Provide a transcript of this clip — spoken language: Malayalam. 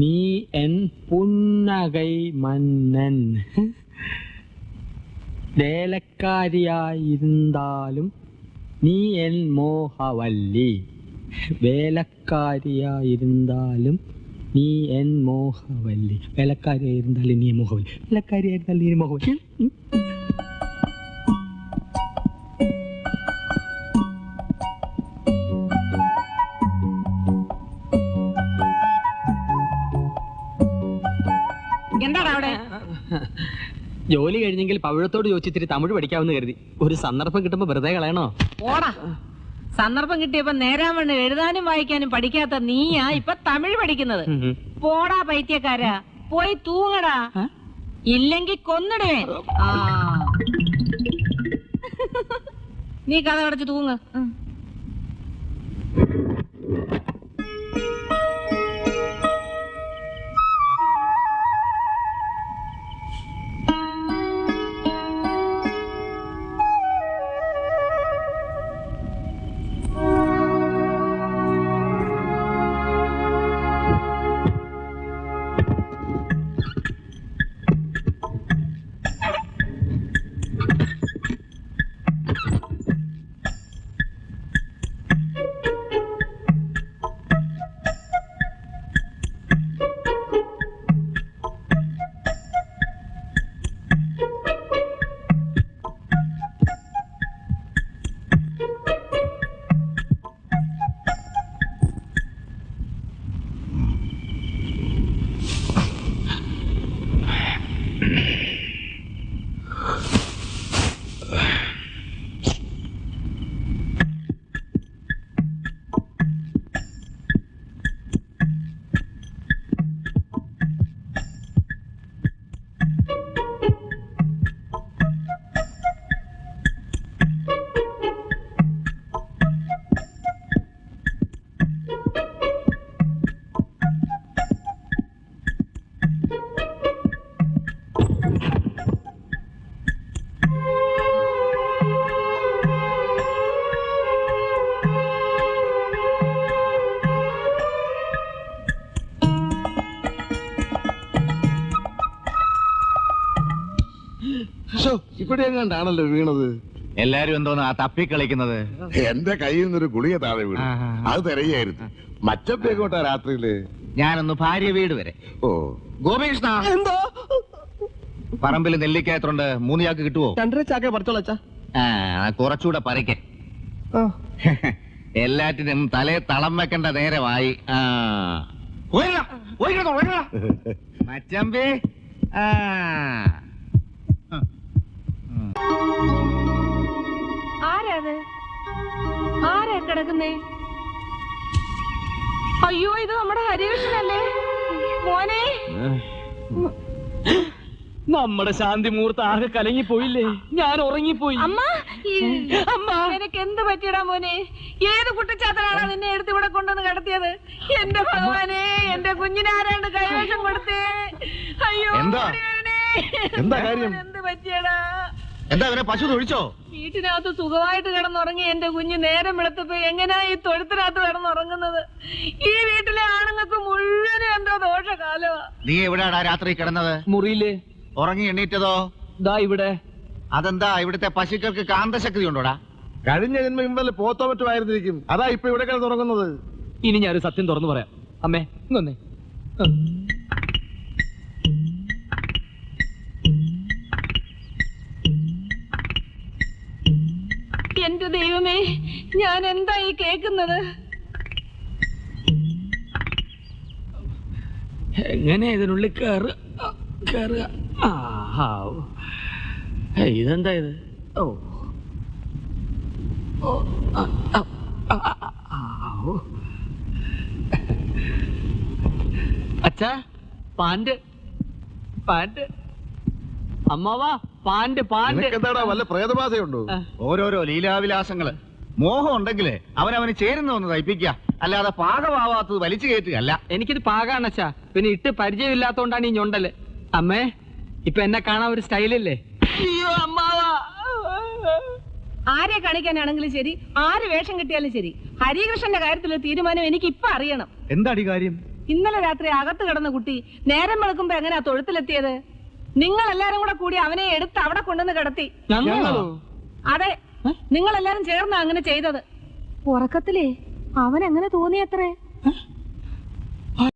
നീ എൻ പുന്നകൈ മന്നൻ. വേലക്കാരിയായിരുന്നാലും നീ എൻ മോഹവല്ലി. വേലക്കാരിയായിരുന്നാലും നീ എൻ മോഹവല്ലി. വേലക്കാരിയായിരുന്നാലും നീ മോഹവല്ലി. വേലക്കാരിയായിരുന്നാലും നീ മോഹവല്ലി. എന്താണ് അവിടെ? ജോലി കഴിഞ്ഞെങ്കിൽ പവിഴത്തോട് ചോദിച്ചിത്തിരി തമിഴ് പഠിക്കാമെന്ന് കരുതി. ഒരു സന്ദർഭം കിട്ടുമ്പോ വെറുതെ കളയണോ? ഓടാ, സന്ദർഭം കിട്ടിയപ്പോ നേരാവണ്ണം എഴുതാനും വായിക്കാനും പഠിക്കാത്ത നീയാ ഇപ്പൊ തമിഴ് പഠിക്കുന്നത്. പോടാ പൈത്യക്കാരാ, പോയി തൂങ്ങടാ, ഇല്ലെങ്കിൽ കൊന്നിടുവേ. നീ കഥ അടച്ച് തൂങ്ങ്. ഇവിടെ എങ്ങാണ്ടാണല്ലോ വീണത്. എല്ലാരും എന്തോന്നാ തപ്പിക്കളിക്കുന്നത്? എന്റെ കയ്യിൽ നിന്നൊരു ഗുളിക താഴെ വീണു. അത് തിരയായിരുന്നു. മച്ചപ്പേക്കോട്ടാ രാത്രിയില്. ഞാനൊന്ന് ഭാര്യ വീട് വരെ. ഓ ഗോപികൃഷ്ണ, എന്തോ പറമ്പിൽ നെല്ലിക്കായത്തുണ്ട്. 3 ചാക്ക് കിട്ടുവോ? 2.5 ചാക്കേ പറിച്ചോളാ. കുറച്ചുകൂടെ പറിക്കേ. എല്ലാറ്റിനും തലേ തളം വെക്കേണ്ട നേരമായി. മച്ചമ്പി, ആരാത്? ആരാ കിടക്കുന്നേ? അയ്യോ, ഇത് നമ്മുടെ ഹരികൃഷ്ണനല്ലേ മോനെ? നമ്മുടെ ശാന്തി മുഹൂർത്തം ആകെ കലങ്ങിപ്പോയില്ലേ? ഞാൻ ഉറങ്ങിപ്പോയി. അമ്മ, നിനക്ക് എന്ത് പറ്റിയടാ മോനെ? ഏത് കുട്ടിച്ചാത്തനാണ് നിന്നെ എടുത്ത് ഇവിടെ കൊണ്ടുവന്ന് കിടത്തിയത്? എന്റെ ഭഗവാനെ, എന്റെ കുഞ്ഞിനെ ആരാണ്ട് കൈവശം കൊടുത്തേ. അയ്യോ, എന്താ കാര്യം? എന്ത് പറ്റിയടാ? എന്താ അവനെ പശു തൊഴിച്ചോ? വീട്ടിനകത്ത് സുഖമായിട്ട് കിടന്നുറങ്ങി എന്റെ കുഞ്ഞ് നേരം വെളുത്തപ്പോ എങ്ങനെയാ ഈ തൊഴുത്തിനകത്ത് കിടന്നുറങ്ങുന്നത്? ഈ വീട്ടിലെ ആണുങ്ങൾക്ക് മുഴുവനും എന്തോ ദോഷകാലമാ. നീ എവിടെയാടാ രാത്രി കിടന്നത്? മുറിയില്. ഉറങ്ങി എണ്ണീറ്റതോ? ദാ ഇവിടെ. അതെന്താ, ഇവിടുത്തെ പശുക്കൾക്ക് കാന്തശക്തി ഉണ്ടോടാ? കഴിഞ്ഞ ജന്മം ഇന്നലെ പോത്തോ മറ്റുമായിരുന്നിരിക്കും. അതാ ഇപ്പൊ ഇവിടെ കിടന്നുറങ്ങുന്നത്. ഇനി ഞാനൊരു സത്യം തുറന്നു പറയാം. അമ്മേ ഇങ്ങൊന്നേ. എന്റെ ദൈവമേ, ഞാൻ എന്താ ഈ കേക്കുന്നത്? എങ്ങനെ ഇതിനുള്ളിൽ കയറുക? ഇതെന്താ ഇത്? അച്ഛാ, പാന്റ് അമ്മാവാ, പാന്റ്. എന്താടാ, വല്ല പ്രേതബാധയുണ്ടോ? ഓരോരോ ലീലാവിലാസങ്ങള്. മോഹം ഉണ്ടെങ്കിലേ അവനവന് ചേരുന്ന ഒന്ന് തയ്പ്പിക്കുക, അല്ലാതെ പാകമാവാത്തത് വലിച്ചു കയറ്റുകയല്ല. എനിക്കിത് പാകാണ് അച്ഛാ. പിന്നെ ഇട്ട് പരിചയമില്ലാത്തോണ്ടാണ് ഈ ഞൊണ്ടല്. അമ്മേ, ഇപ്പൊ എന്നെ കാണാൻ ഒരു സ്റ്റൈലില്ലേ? അയ്യോ അമ്മാവാ. ആരെ കാണിക്കാനാണെങ്കിലും ശരി, ആര് വേഷം കിട്ടിയാലും ശരി, ഹരികൃഷ്ണന്റെ കാര്യത്തിലുള്ള തീരുമാനം എനിക്ക് ഇപ്പൊ അറിയണം. എന്താടി കാര്യം? ഇന്നലെ രാത്രി അകത്ത് കിടന്ന കുട്ടി നേരം വെളുക്കുമ്പോ എങ്ങനെയാ തൊഴുത്തിലെത്തിയത്? നിങ്ങൾ എല്ലാരും കൂടെ കൂടി അവനെ എടുത്ത് അവിടെ കൊണ്ടുവന്ന് കിടത്തി. അതെ, നിങ്ങൾ എല്ലാരും ചേർന്നാ അങ്ങനെ ചെയ്തത്. ഉറക്കത്തിലേ അവൻ എങ്ങനെ തോന്നിയത്രേ?